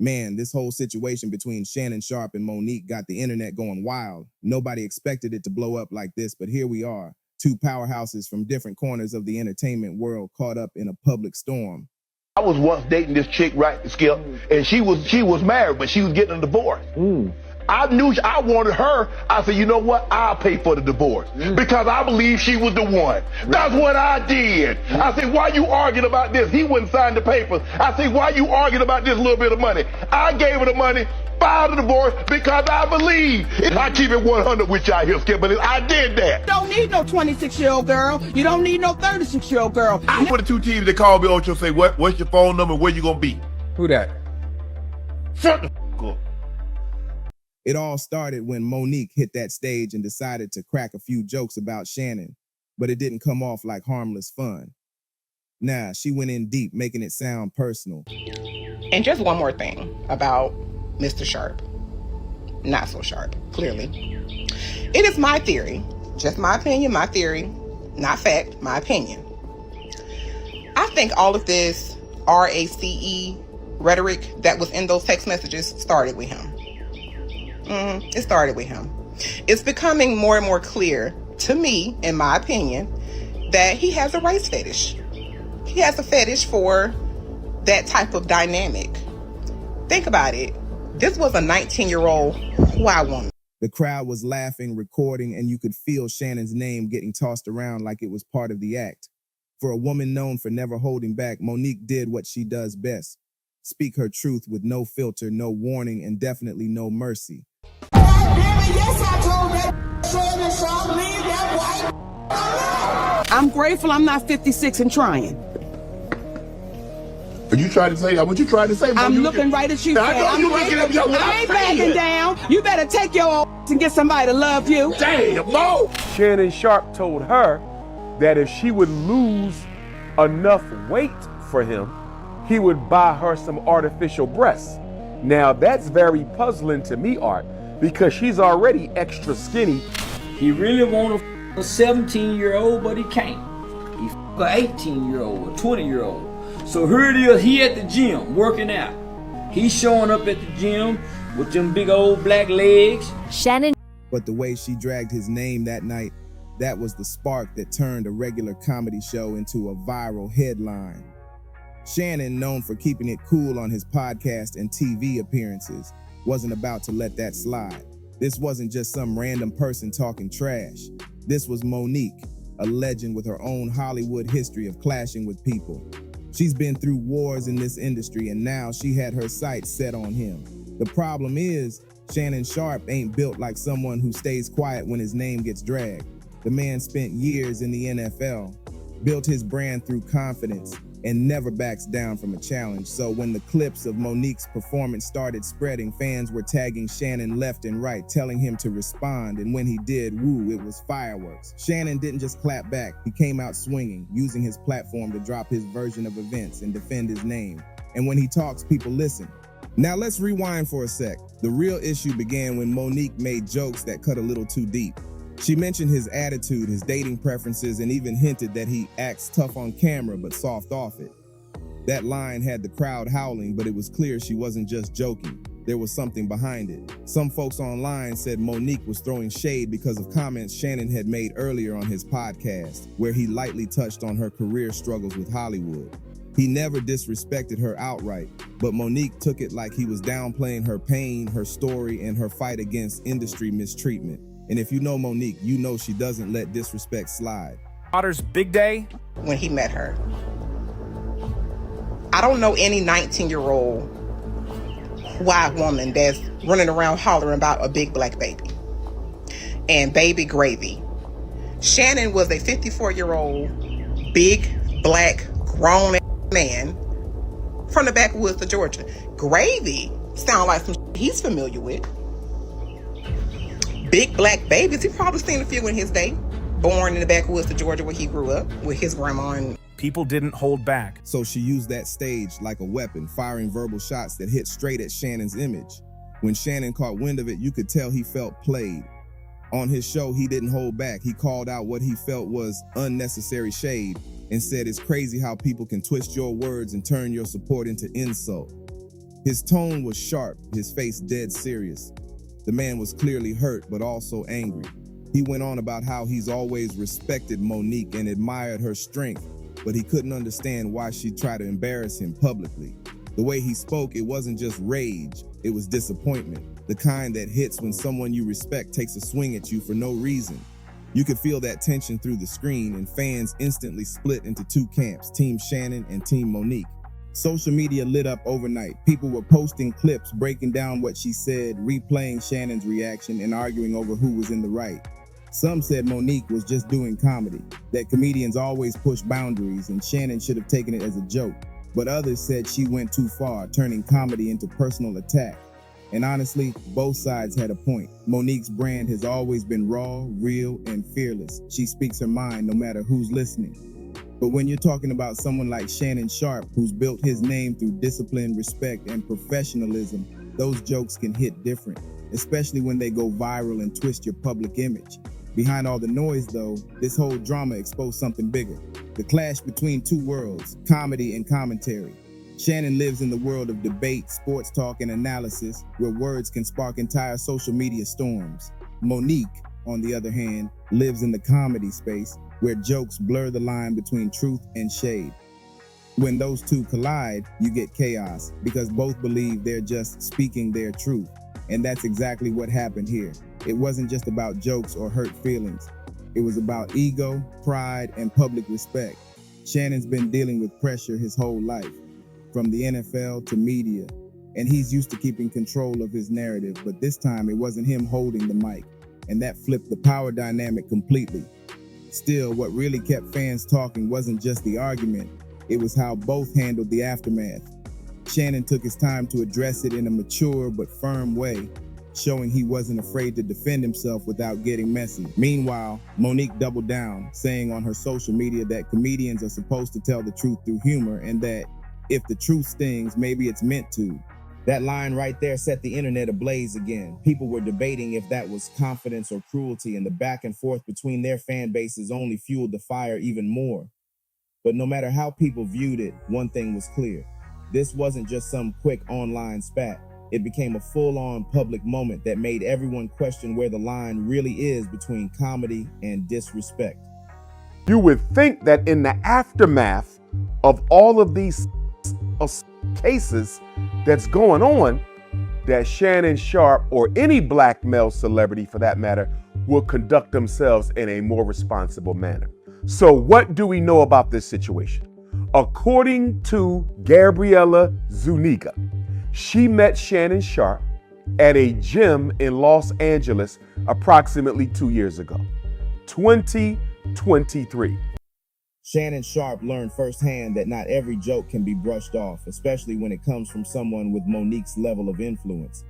Man, this whole situation between Shannon Sharpe and Mo'Nique got the internet going wild. Nobody expected it to blow up like this, but here we are. Two powerhouses from different corners of the entertainment world caught up in a public storm. I was once dating this chick, right, Skip, and she was married, but she was getting a divorce. I knew I wanted her. I said, you know what? I'll pay for the divorce because I believe she was the one. That's what I did. I said, why you arguing about this? He wouldn't sign the papers. I said, why you arguing about this little bit of money? I gave her the money, filed the divorce because I believe. I keep it 100 with y'all here, Skip, but I did that. You don't need no 26-year-old girl. You don't need no 36-year-old girl. I put the two teams that call me on you and say, what's your phone number? Where you gonna be? Who that? Shut the f up. It all started when Mo'Nique hit that stage and decided to crack a few jokes about Shannon, but it didn't come off like harmless fun. Nah, she went in deep, making it sound personal. And just one more thing about Mr. Sharpe. Not so sharp, clearly. It is my theory, just my opinion, my theory, not fact, my opinion. I think all of this RACE rhetoric that was in those text messages started with him. It started with him. It's becoming more and more clear to me, in my opinion, that he has a race fetish. He has a fetish for that type of dynamic. Think about it. This was a 19-year-old white woman. The crowd was laughing, recording, and you could feel Shannon's name getting tossed around like it was part of the act. For a woman known for never holding back, Mo'Nique did what she does best. Speak her truth with no filter, no warning, and definitely no mercy. Yes, I told that Shannon Sharpe, leave that white. I'm grateful I'm not 56 and trying. Are you trying to say what you trying to say? I'm looking right at you. I know you looking at me. I ain't backing down. You better take your old and get somebody to love you. Damn, no. Shannon Sharpe told her that if she would lose enough weight for him, he would buy her some artificial breasts. Now that's very puzzling to me, Art, because she's already extra skinny. He really want a 17-year-old, but he can't. He an 18-year-old, a 20-year-old. So here it is, he at the gym, working out. He's showing up at the gym with them big old black legs. Shannon. But the way she dragged his name that night, that was the spark that turned a regular comedy show into a viral headline. Shannon, known for keeping it cool on his podcast and TV appearances, wasn't about to let that slide. This wasn't just some random person talking trash. This was Mo'Nique, a legend with her own Hollywood history of clashing with people. She's been through wars in this industry, and now she had her sights set on him. The problem is, Shannon Sharpe ain't built like someone who stays quiet when his name gets dragged. The man spent years in the NFL, built his brand through confidence, and never backs down from a challenge. So when the clips of Mo'Nique's performance started spreading, fans were tagging Shannon left and right, telling him to respond, and when he did, woo, it was fireworks. Shannon didn't just clap back, he came out swinging, using his platform to drop his version of events and defend his name. And when he talks, people listen. Now let's rewind for a sec. The real issue began when Mo'Nique made jokes that cut a little too deep. She mentioned his attitude, his dating preferences, and even hinted that he acts tough on camera but soft off it. That line had the crowd howling, but it was clear she wasn't just joking. There was something behind it. Some folks online said Mo'Nique was throwing shade because of comments Shannon had made earlier on his podcast, where he lightly touched on her career struggles with Hollywood. He never disrespected her outright, but Mo'Nique took it like he was downplaying her pain, her story, and her fight against industry mistreatment. And if you know Mo'Nique, you know she doesn't let disrespect slide. Daughter's big day? When he met her. I don't know any 19-year-old white woman that's running around hollering about a big black baby and baby gravy. Shannon was a 54-year-old, big, black, grown man from the backwoods of Georgia. Gravy sound like some he's familiar with. Big black babies, he probably seen a few in his day. Born in the backwoods of Georgia where he grew up with his grandma. And people didn't hold back. So she used that stage like a weapon, firing verbal shots that hit straight at Shannon's image. When Shannon caught wind of it, you could tell he felt played. On his show, he didn't hold back. He called out what he felt was unnecessary shade and said it's crazy how people can twist your words and turn your support into insult. His tone was sharp, his face dead serious. The man was clearly hurt, but also angry. He went on about how he's always respected Mo'Nique and admired her strength, but he couldn't understand why she tried to embarrass him publicly. The way he spoke, it wasn't just rage, it was disappointment, the kind that hits when someone you respect takes a swing at you for no reason. You could feel that tension through the screen, and fans instantly split into two camps, Team Shannon and Team Mo'Nique. Social media lit up overnight. People were posting clips breaking down what she said, replaying Shannon's reaction, and arguing over who was in the right. Some said Mo'Nique was just doing comedy, that comedians always push boundaries and Shannon should have taken it as a joke. But others said she went too far, turning comedy into personal attack. And honestly, both sides had a point. Mo'Nique's brand has always been raw, real, and fearless. She speaks her mind no matter who's listening. But when you're talking about someone like Shannon Sharpe, who's built his name through discipline, respect, and professionalism, those jokes can hit different, especially when they go viral and twist your public image. Behind all the noise, though, this whole drama exposed something bigger. The clash between two worlds, comedy and commentary. Shannon lives in the world of debate, sports talk, and analysis, where words can spark entire social media storms. Mo'Nique, on the other hand, lives in the comedy space, where jokes blur the line between truth and shade. When those two collide, you get chaos, because both believe they're just speaking their truth. And that's exactly what happened here. It wasn't just about jokes or hurt feelings. It was about ego, pride, and public respect. Shannon's been dealing with pressure his whole life, from the NFL to media, and he's used to keeping control of his narrative, but this time it wasn't him holding the mic, and that flipped the power dynamic completely. Still, what really kept fans talking wasn't just the argument, it was how both handled the aftermath. Shannon took his time to address it in a mature but firm way, showing he wasn't afraid to defend himself without getting messy. Meanwhile, Mo'Nique doubled down, saying on her social media that comedians are supposed to tell the truth through humor, and that if the truth stings, maybe it's meant to. That line right there set the internet ablaze again. People were debating if that was confidence or cruelty, and the back and forth between their fan bases only fueled the fire even more. But no matter how people viewed it, one thing was clear. This wasn't just some quick online spat. It became a full-on public moment that made everyone question where the line really is between comedy and disrespect. You would think that in the aftermath of all of these cases that's going on, that Shannon Sharpe, or any black male celebrity for that matter, will conduct themselves in a more responsible manner. So what do we know about this situation? According to Gabriella Zuniga, she met Shannon Sharpe at a gym in Los Angeles approximately 2 years ago, 2023. Shannon Sharpe learned firsthand that not every joke can be brushed off, especially when it comes from someone with Mo'Nique's level of influence.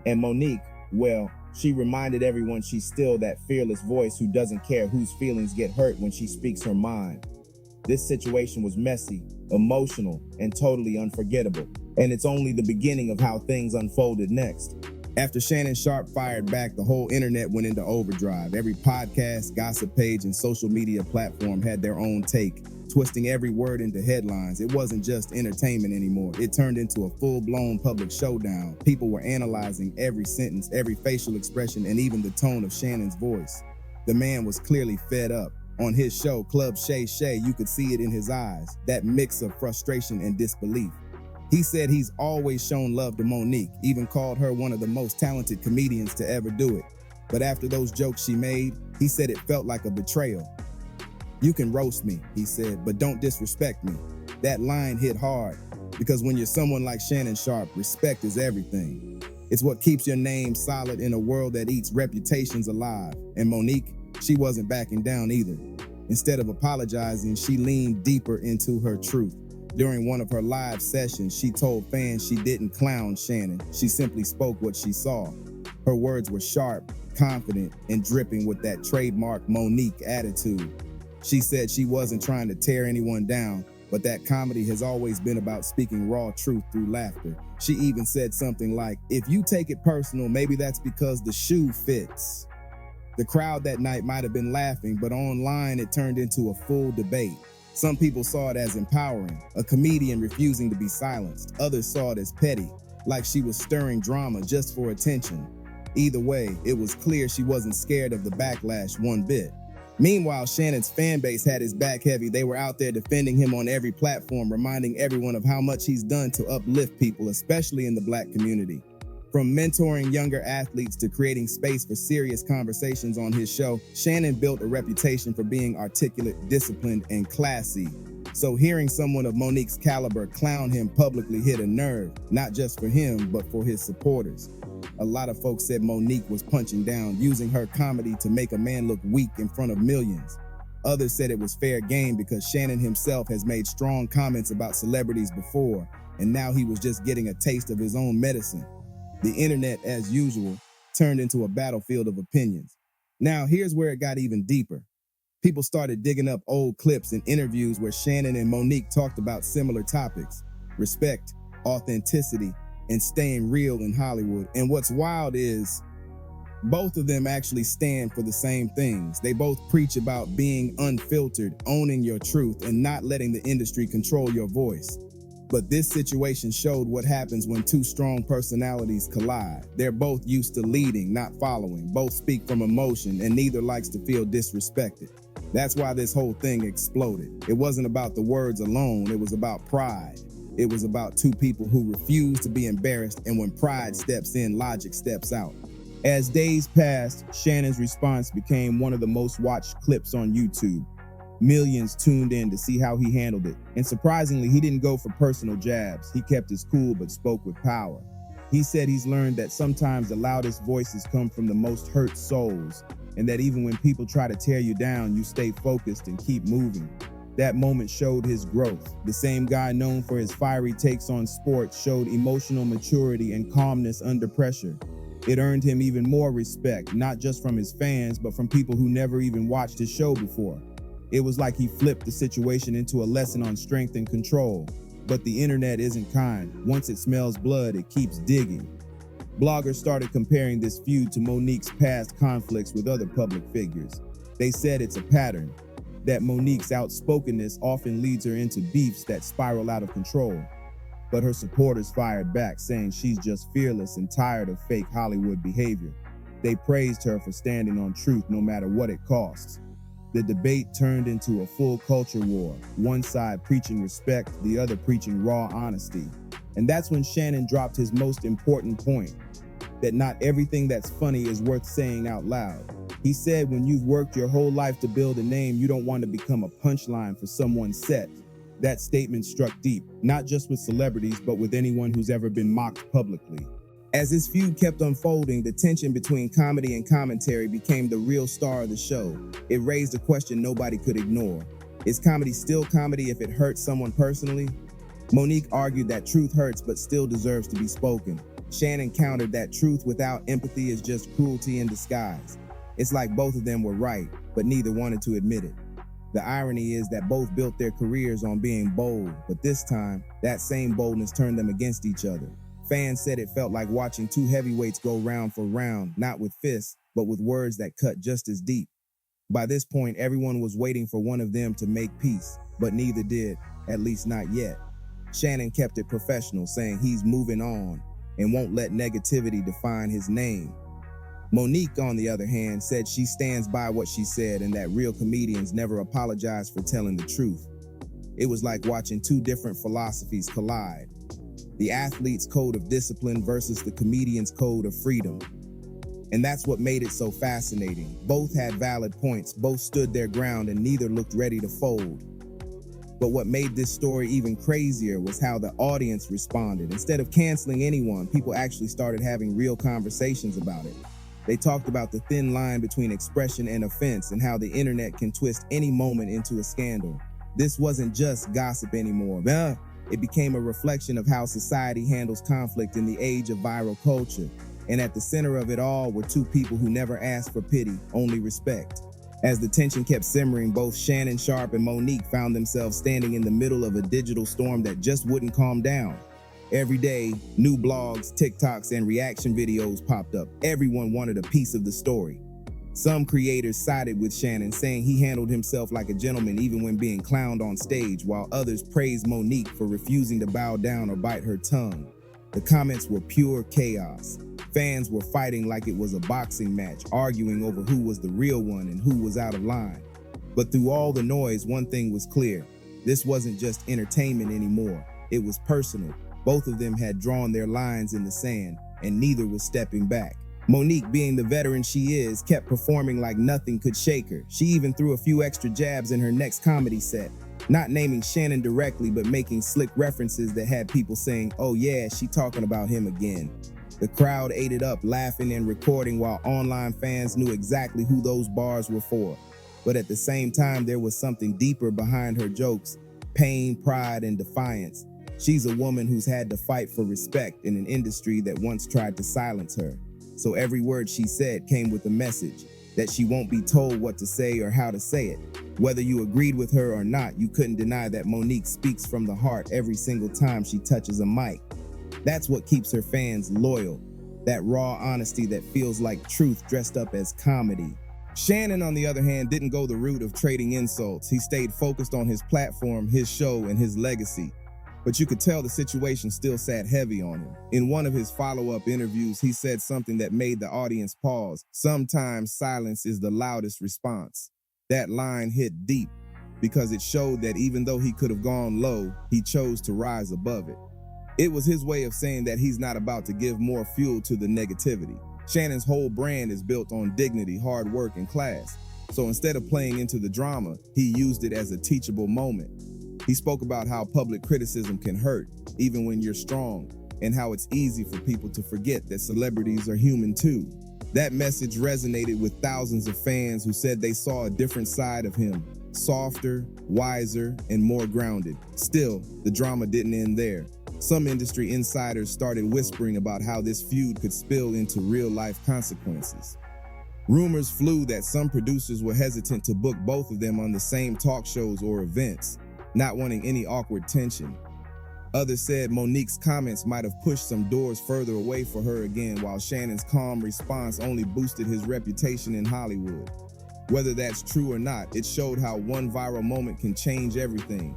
And Mo'Nique, well, she reminded everyone she's still that fearless voice who doesn't care whose feelings get hurt when she speaks her mind. This situation was messy, emotional, and totally unforgettable. And it's only the beginning of how things unfolded next. After Shannon Sharpe fired back, the whole internet went into overdrive. Every podcast, gossip page, and social media platform had their own take, twisting every word into headlines. It wasn't just entertainment anymore. It turned into a full-blown public showdown. People were analyzing every sentence, every facial expression, and even the tone of Shannon's voice. The man was clearly fed up. On his show, Club Shay Shay, you could see it in his eyes, that mix of frustration and disbelief. He said he's always shown love to Mo'Nique, even called her one of the most talented comedians to ever do it. But after those jokes she made, he said it felt like a betrayal. "You can roast me," he said, "but don't disrespect me." That line hit hard, because when you're someone like Shannon Sharpe, respect is everything. It's what keeps your name solid in a world that eats reputations alive. And Mo'Nique, she wasn't backing down either. Instead of apologizing, she leaned deeper into her truth. During one of her live sessions, she told fans she didn't clown Shannon. She simply spoke what she saw. Her words were sharp, confident, and dripping with that trademark Mo'Nique attitude. She said she wasn't trying to tear anyone down, but that comedy has always been about speaking raw truth through laughter. She even said something like, "If you take it personal, maybe that's because the shoe fits." The crowd that night might have been laughing, but online it turned into a full debate. Some people saw it as empowering, a comedian refusing to be silenced. Others saw it as petty, like she was stirring drama just for attention. Either way, it was clear she wasn't scared of the backlash one bit. Meanwhile, Shannon's fan base had his back heavy. They were out there defending him on every platform, reminding everyone of how much he's done to uplift people, especially in the Black community. From mentoring younger athletes to creating space for serious conversations on his show, Shannon built a reputation for being articulate, disciplined, and classy. So hearing someone of Mo'Nique's caliber clown him publicly hit a nerve, not just for him, but for his supporters. A lot of folks said Mo'Nique was punching down, using her comedy to make a man look weak in front of millions. Others said it was fair game because Shannon himself has made strong comments about celebrities before, and now he was just getting a taste of his own medicine. The internet, as usual, turned into a battlefield of opinions. Now, here's where it got even deeper. People started digging up old clips and interviews where Shannon and Mo'Nique talked about similar topics: respect, authenticity, and staying real in Hollywood. And what's wild is both of them actually stand for the same things. They both preach about being unfiltered, owning your truth, and not letting the industry control your voice. But this situation showed what happens when two strong personalities collide. They're both used to leading, not following. Both speak from emotion, and neither likes to feel disrespected. That's why this whole thing exploded. It wasn't about the words alone, it was about pride. It was about two people who refuse to be embarrassed, and when pride steps in, logic steps out. As days passed, Shannon's response became one of the most watched clips on YouTube. Millions tuned in to see how he handled it. And surprisingly, he didn't go for personal jabs. He kept his cool but spoke with power. He said he's learned that sometimes the loudest voices come from the most hurt souls, and that even when people try to tear you down, you stay focused and keep moving. That moment showed his growth. The same guy known for his fiery takes on sports showed emotional maturity and calmness under pressure. It earned him even more respect, not just from his fans, but from people who never even watched his show before. It was like he flipped the situation into a lesson on strength and control. But the internet isn't kind. Once it smells blood, it keeps digging. Bloggers started comparing this feud to Mo'Nique's past conflicts with other public figures. They said it's a pattern, that Mo'Nique's outspokenness often leads her into beefs that spiral out of control. But her supporters fired back, saying she's just fearless and tired of fake Hollywood behavior. They praised her for standing on truth no matter what it costs. The debate turned into a full culture war, one side preaching respect, the other preaching raw honesty. And that's when Shannon dropped his most important point, that not everything that's funny is worth saying out loud. He said when you've worked your whole life to build a name, you don't want to become a punchline for someone's set. That statement struck deep, not just with celebrities, but with anyone who's ever been mocked publicly. As this feud kept unfolding, the tension between comedy and commentary became the real star of the show. It raised a question nobody could ignore. Is comedy still comedy if it hurts someone personally? Mo'Nique argued that truth hurts but still deserves to be spoken. Shannon countered that truth without empathy is just cruelty in disguise. It's like both of them were right, but neither wanted to admit it. The irony is that both built their careers on being bold, but this time, that same boldness turned them against each other. Fans said it felt like watching two heavyweights go round for round, not with fists, but with words that cut just as deep. By this point, everyone was waiting for one of them to make peace, but neither did, at least not yet. Shannon kept it professional, saying he's moving on and won't let negativity define his name. Mo'Nique, on the other hand, said she stands by what she said and that real comedians never apologize for telling the truth. It was like watching two different philosophies collide. The athlete's code of discipline versus the comedian's code of freedom. And that's what made it so fascinating. Both had valid points, both stood their ground, and neither looked ready to fold. But what made this story even crazier was how the audience responded. Instead of canceling anyone, people actually started having real conversations about it. They talked about the thin line between expression and offense and how the internet can twist any moment into a scandal. This wasn't just gossip anymore. It became a reflection of how society handles conflict in the age of viral culture. And at the center of it all were two people who never asked for pity, only respect. As the tension kept simmering, both Shannon Sharpe and Mo'Nique found themselves standing in the middle of a digital storm that just wouldn't calm down. Every day, new blogs, TikToks, and reaction videos popped up. Everyone wanted a piece of the story. Some creators sided with Shannon, saying he handled himself like a gentleman even when being clowned on stage, while others praised Mo'Nique for refusing to bow down or bite her tongue. The comments were pure chaos. Fans were fighting like it was a boxing match, arguing over who was the real one and who was out of line. But through all the noise, one thing was clear. This wasn't just entertainment anymore. It was personal. Both of them had drawn their lines in the sand, and neither was stepping back. Mo'Nique, being the veteran she is, kept performing like nothing could shake her. She even threw a few extra jabs in her next comedy set, not naming Shannon directly, but making slick references that had people saying, "Oh yeah, she talking about him again." The crowd ate it up, laughing and recording, while online fans knew exactly who those bars were for. But at the same time, there was something deeper behind her jokes: pain, pride, and defiance. She's a woman who's had to fight for respect in an industry that once tried to silence her. So every word she said came with a message that she won't be told what to say or how to say it. Whether you agreed with her or not, you couldn't deny that Mo'Nique speaks from the heart every single time she touches a mic. That's what keeps her fans loyal, that raw honesty that feels like truth dressed up as comedy. Shannon, on the other hand, didn't go the route of trading insults. He stayed focused on his platform, his show, and his legacy. But you could tell the situation still sat heavy on him. In one of his follow-up interviews, he said something that made the audience pause. "Sometimes silence is the loudest response." That line hit deep because it showed that even though he could have gone low, he chose to rise above it. It was his way of saying that he's not about to give more fuel to the negativity. Shannon's whole brand is built on dignity, hard work, and class. So instead of playing into the drama, he used it as a teachable moment. He spoke about how public criticism can hurt, even when you're strong, and how it's easy for people to forget that celebrities are human too. That message resonated with thousands of fans who said they saw a different side of him, softer, wiser, and more grounded. Still, the drama didn't end there. Some industry insiders started whispering about how this feud could spill into real-life consequences. Rumors flew that some producers were hesitant to book both of them on the same talk shows or events, not wanting any awkward tension. Others said Mo'Nique's comments might have pushed some doors further away for her again, while Shannon's calm response only boosted his reputation in Hollywood. Whether that's true or not, it showed how one viral moment can change everything.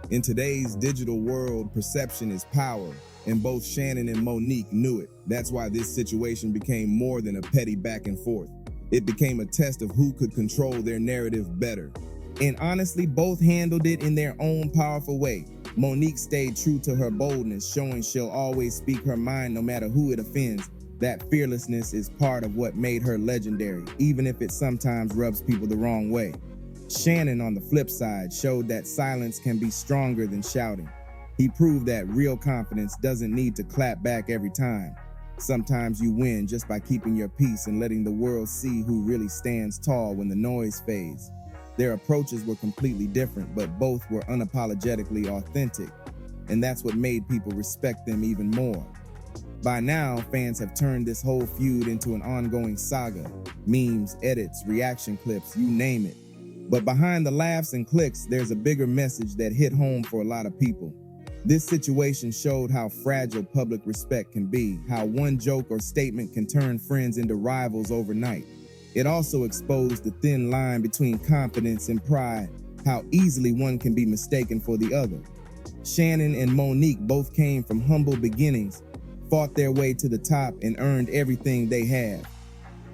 In today's digital world, perception is power, and both Shannon and Mo'Nique knew it. That's why this situation became more than a petty back and forth. It became a test of who could control their narrative better. And honestly, both handled it in their own powerful way. Mo'Nique stayed true to her boldness, showing she'll always speak her mind no matter who it offends. That fearlessness is part of what made her legendary, even if it sometimes rubs people the wrong way. Shannon, on the flip side, showed that silence can be stronger than shouting. He proved that real confidence doesn't need to clap back every time. Sometimes you win just by keeping your peace and letting the world see who really stands tall when the noise fades. Their approaches were completely different, but both were unapologetically authentic, and that's what made people respect them even more. By now, fans have turned this whole feud into an ongoing saga. Memes, edits, reaction clips, you name it. But behind the laughs and clicks, there's a bigger message that hit home for a lot of people. This situation showed how fragile public respect can be, how one joke or statement can turn friends into rivals overnight. It also exposed the thin line between confidence and pride, how easily one can be mistaken for the other. Shannon and Mo'Nique both came from humble beginnings, fought their way to the top, and earned everything they have.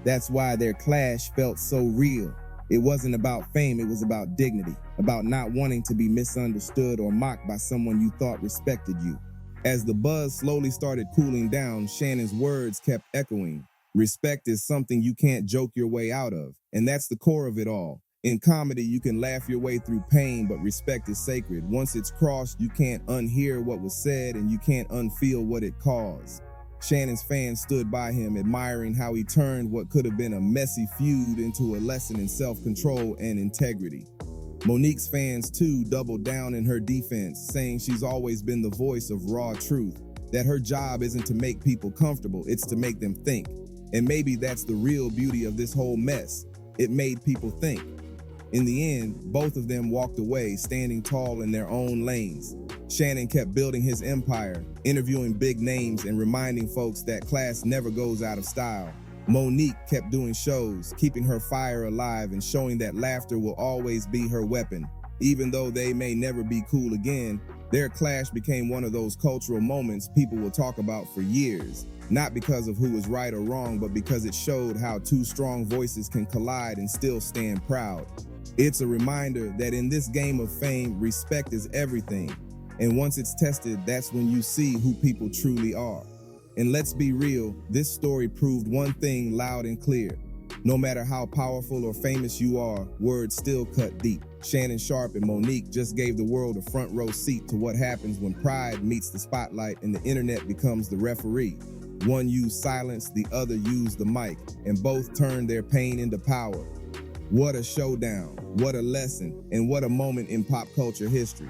That's why their clash felt so real. It wasn't about fame, it was about dignity, about not wanting to be misunderstood or mocked by someone you thought respected you. As the buzz slowly started cooling down, Shannon's words kept echoing. Respect is something you can't joke your way out of, and that's the core of it all. In comedy, you can laugh your way through pain, but respect is sacred. Once it's crossed, you can't unhear what was said, and you can't unfeel what it caused. Shannon's fans stood by him, admiring how he turned what could have been a messy feud into a lesson in self-control and integrity. Mo'Nique's fans, too, doubled down in her defense, saying she's always been the voice of raw truth, that her job isn't to make people comfortable, it's to make them think. And maybe that's the real beauty of this whole mess. It made people think. In the end, both of them walked away, standing tall in their own lanes. Shannon kept building his empire, interviewing big names and reminding folks that class never goes out of style. Mo'Nique kept doing shows, keeping her fire alive and showing that laughter will always be her weapon. Even though they may never be cool again, Their clash became one of those cultural moments people will talk about for years, not because of who was right or wrong, but because it showed how two strong voices can collide and still stand proud. It's a reminder that in this game of fame, respect is everything. And once it's tested, that's when you see who people truly are. And let's be real, this story proved one thing loud and clear. No matter how powerful or famous you are, words still cut deep. Shannon Sharpe and Mo'Nique just gave the world a front row seat to what happens when pride meets the spotlight and the internet becomes the referee. One used silence, the other used the mic, and both turned their pain into power. What a showdown, what a lesson, and what a moment in pop culture history.